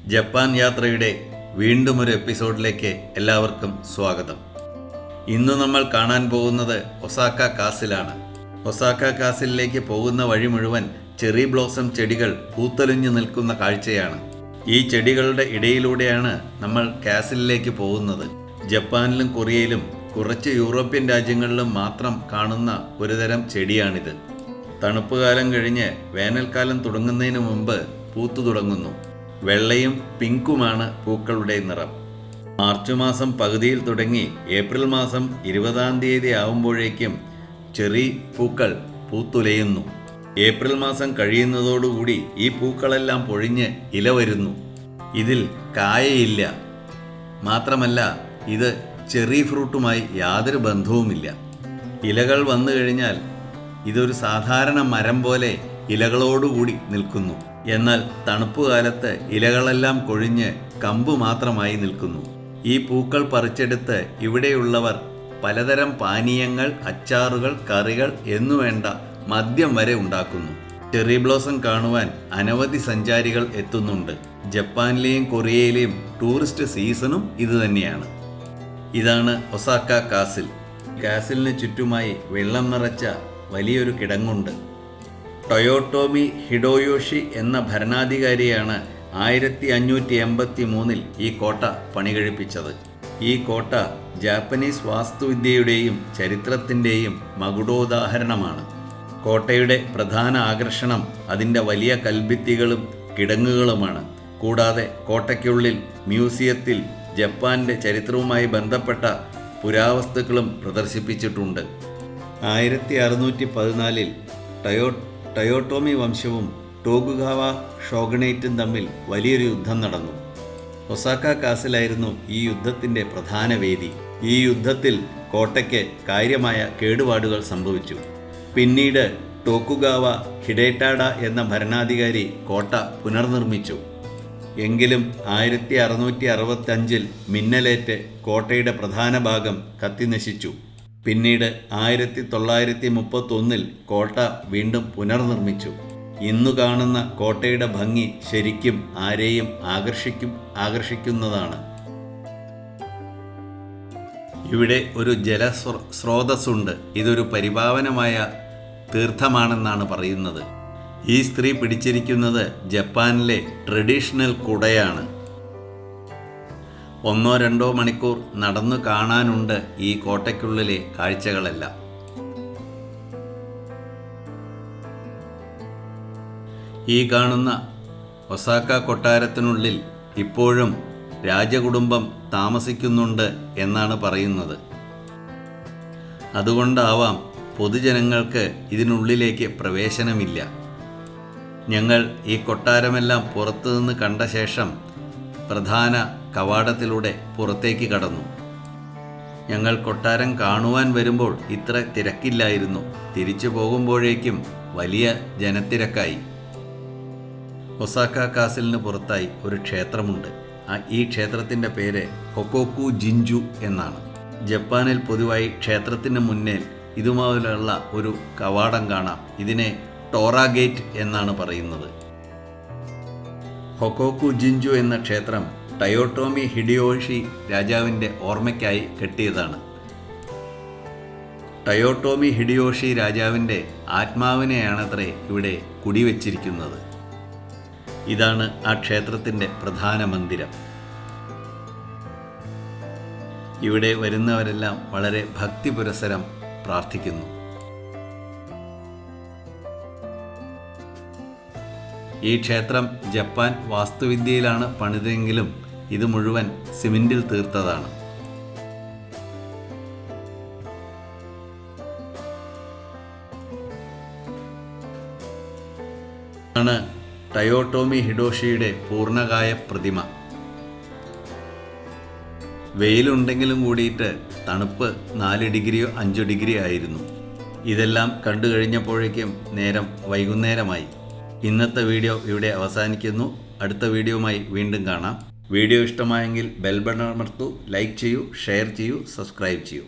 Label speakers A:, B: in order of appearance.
A: Japan യാത്രയുടെ വീണ്ടും ഒരു എപ്പിസോഡിലേക്ക് എല്ലാവർക്കും സ്വാഗതം. ഇന്ന് നമ്മൾ കാണാൻ പോകുന്നത് ഒസാക്ക കാസിലാണ്. ഒസാക്ക കാസിലേക്ക് പോകുന്ന വഴി മുഴുവൻ ചെറി ബ്ലോസം ചെടികൾ പൂത്തലിഞ്ഞു നിൽക്കുന്ന കാഴ്ചയാണ്. ഈ ചെടികളുടെ ഇടയിലൂടെയാണ് നമ്മൾ കാസിലേക്ക് പോകുന്നത്. ജപ്പാനിലും കൊറിയയിലും കുറച്ച് യൂറോപ്യൻ രാജ്യങ്ങളിലും മാത്രം കാണുന്ന ഒരുതരം ചെടിയാണിത്. തണുപ്പ് കാലം കഴിഞ്ഞ് വേനൽക്കാലം തുടങ്ങുന്നതിന് മുമ്പ് പൂത്തു തുടങ്ങുന്നു. വെള്ളയും പിങ്കുമാണ് പൂക്കളുടെ നിറം. മാർച്ച് മാസം പകുതിയിൽ തുടങ്ങി ഏപ്രിൽ മാസം 20-ാം തീയതി ആവുമ്പോഴേക്കും ചെറി പൂക്കൾ പൂത്തുലയുന്നു. ഏപ്രിൽ മാസം കഴിയുന്നതോടുകൂടി ഈ പൂക്കളെല്ലാം പൊഴിഞ്ഞ് ഇല വരുന്നു. ഇതിൽ കായയില്ല. മാത്രമല്ല ഇത് ചെറി ഫ്രൂട്ടുമായി യാതൊരു ബന്ധവുമില്ല. ഇലകൾ വന്നു കഴിഞ്ഞാൽ ഇതൊരു സാധാരണ മരം പോലെ ഇലകളോടുകൂടി നിൽക്കുന്നു. എന്നാൽ തണുപ്പ് കാലത്ത് ഇലകളെല്ലാം കൊഴിഞ്ഞ് കമ്പ് മാത്രമായി നിൽക്കുന്നു. ഈ പൂക്കൾ പറിച്ചെടുത്ത് ഇവിടെയുള്ളവർ പലതരം പാനീയങ്ങൾ, അച്ചാറുകൾ, കറികൾ എന്നുവേണ്ട മദ്യം വരെ ഉണ്ടാക്കുന്നു. ചെറി ബ്ലോസം കാണുവാൻ അനവധി സഞ്ചാരികൾ എത്തുന്നുണ്ട്. ജപ്പാനിലെയും കൊറിയയിലെയും ടൂറിസ്റ്റ് സീസണും ഇതുതന്നെയാണ്. ഇതാണ് ഒസാക്ക കാസിൽ. കാസിലിന് ചുറ്റുമായി വെള്ളം നിറച്ച വലിയൊരു കിടങ്ങുണ്ട്. ടൊയോട്ടോമി ഹിഡോയോഷി എന്ന ഭരണാധികാരിയാണ് 1583 ഈ കോട്ട പണികഴിപ്പിച്ചത്. ഈ കോട്ട ജാപ്പനീസ് വാസ്തുവിദ്യയുടെയും ചരിത്രത്തിൻ്റെയും മകുടോദാഹരണമാണ്. കോട്ടയുടെ പ്രധാന ആകർഷണം അതിൻ്റെ വലിയ കൽഭിത്തികളും കിടങ്ങുകളുമാണ്. കൂടാതെ കോട്ടയ്ക്കുള്ളിൽ മ്യൂസിയത്തിൽ ജപ്പാന്റെ ചരിത്രവുമായി ബന്ധപ്പെട്ട പുരാവസ്തുക്കളും പ്രദർശിപ്പിച്ചിട്ടുണ്ട്. 1614 ടൊയോട്ടോമി വംശവും ടോകുഗാവ ഷോഗുനേറ്റും തമ്മിൽ വലിയൊരു യുദ്ധം നടന്നു. ഒസാക്ക കാസിലായിരുന്നു ഈ യുദ്ധത്തിൻ്റെ പ്രധാന വേദി. ഈ യുദ്ധത്തിൽ കോട്ടയ്ക്ക് കാര്യമായ കേടുപാടുകൾ സംഭവിച്ചു. പിന്നീട് ടോകുഗാവ ഹിഡേറ്റാഡ എന്ന ഭരണാധികാരി കോട്ട പുനർനിർമ്മിച്ചു. എങ്കിലും 1665 മിന്നലേറ്റ് കോട്ടയുടെ പ്രധാന ഭാഗം കത്തിനശിച്ചു. പിന്നീട് 1931 കോട്ട വീണ്ടും പുനർനിർമ്മിച്ചു. ഇന്നു കാണുന്ന കോട്ടയുടെ ഭംഗി ശരിക്കും ആരെയും ആകർഷിക്കുന്നതാണ്. ഇവിടെ ഒരു ജലസ്രോതസ്സുണ്ട്. ഇതൊരു പരിപാവനമായ തീർത്ഥമാണെന്നാണ് പറയുന്നത്. ഈ സ്ത്രീ പിടിച്ചിരിക്കുന്നത് ജപ്പാനിലെ ട്രഡീഷണൽ കുടയാണ്. 1-2 മണിക്കൂർ നടന്നു കാണാനുണ്ട് ഈ കോട്ടയ്ക്കുള്ളിലെ കാഴ്ചകളെല്ലാം. ഈ കാണുന്ന ഒസാക്ക കൊട്ടാരത്തിനുള്ളിൽ ഇപ്പോഴും രാജകുടുംബം താമസിക്കുന്നുണ്ട് എന്നാണ് പറയുന്നത്. അതുകൊണ്ടാവാം പൊതുജനങ്ങൾക്ക് ഇതിനുള്ളിലേക്ക് പ്രവേശനമില്ല. ഞങ്ങൾ ഈ കൊട്ടാരമെല്ലാം പുറത്തുനിന്ന് കണ്ട ശേഷം പ്രധാന കവാടത്തിലൂടെ പുറത്തേക്ക് കടന്നു. ഞങ്ങൾ കൊട്ടാരം കാണുവാൻ വരുമ്പോൾ ഇത്ര തിരക്കില്ലായിരുന്നു. തിരിച്ചു പോകുമ്പോഴേക്കും വലിയ ജനത്തിരക്കായി. ഒസാക്ക കാസിലിന് പുറത്തായി ഒരു ക്ഷേത്രമുണ്ട്. ഈ ക്ഷേത്രത്തിൻ്റെ പേര് ഹൊക്കോക്കു ജിൻജു എന്നാണ്. ജപ്പാനിൽ പൊതുവായി ക്ഷേത്രത്തിന് മുന്നിൽ ഇതുപോലുള്ള ഒരു കവാടം കാണാം. ഇതിനെ ടോറ ഗേറ്റ് എന്നാണ് പറയുന്നത്. ഹൊക്കോക്കു ജിൻജു എന്ന ക്ഷേത്രം ടൊയോട്ടോമി ഹിഡയോഷി രാജാവിൻ്റെ ഓർമ്മയ്ക്കായി കെട്ടിയതാണ്. ടൊയോട്ടോമി ഹിഡയോഷി രാജാവിൻ്റെ ആത്മാവിനെയാണത്രേ ഇവിടെ കുടിവെച്ചിരിക്കുന്നത്. ഇതാണ് ആ ക്ഷേത്രത്തിൻ്റെ പ്രധാന മന്ദിരം. ഇവിടെ വരുന്നവരെല്ലാം വളരെ ഭക്തി പുരസ്സരം പ്രാർത്ഥിക്കുന്നു. ഈ ക്ഷേത്രം ജപ്പാൻ വാസ്തുവിദ്യയിലാണ് പണിതെങ്കിലും ഇത് മുഴുവൻ സിമന്റിൽ തീർത്തതാണ്. ആണ് ടൊയോട്ടോമി ഹിഡോഷിയുടെ പൂർണ്ണകായ പ്രതിമ. വെയിലുണ്ടെങ്കിലും കൂടിയിട്ട് തണുപ്പ് 4 ഡിഗ്രിയോ 5 ഡിഗ്രി ആയിരുന്നു. ഇതെല്ലാം കണ്ടു കഴിഞ്ഞപ്പോഴേക്കും നേരം വൈകുന്നേരമായി. ഇന്നത്തെ വീഡിയോ ഇവിടെ അവസാനിക്കുന്നു. അടുത്ത വീഡിയോയുമായി വീണ്ടും കാണാം. വീഡിയോ ഇഷ്ടമായെങ്കിൽ ബെൽ ബട്ടൺ അമർത്തൂ, ലൈക്ക് ചെയ്യൂ, ഷെയർ ചെയ്യൂ, സബ്സ്ക്രൈബ് ചെയ്യൂ.